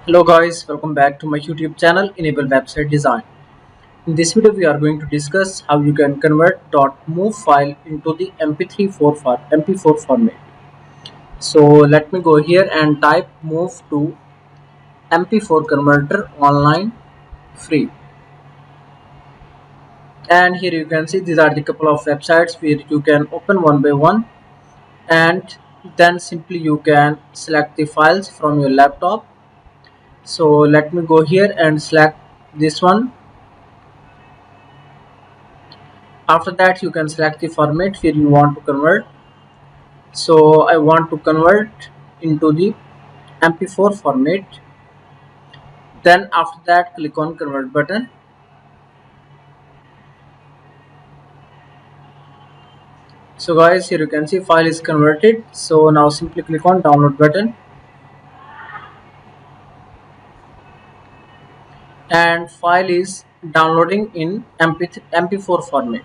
Hello guys, welcome back to my YouTube channel Enable Website Design. In this video we are going to discuss how you can convert .move file into the mp4 format. So let me go here and type move to mp4 converter online free. And here you can see these are the couple of websites where you can open one by one, and then simply you can select the files from your laptop. So let me go here and select this one. After that you can select the format where you want to convert. So I want to convert into the mp4 format. Then after that click on convert button. So guys, here you can see file is converted. So now simply click on download button, and file is downloading in mp4 format.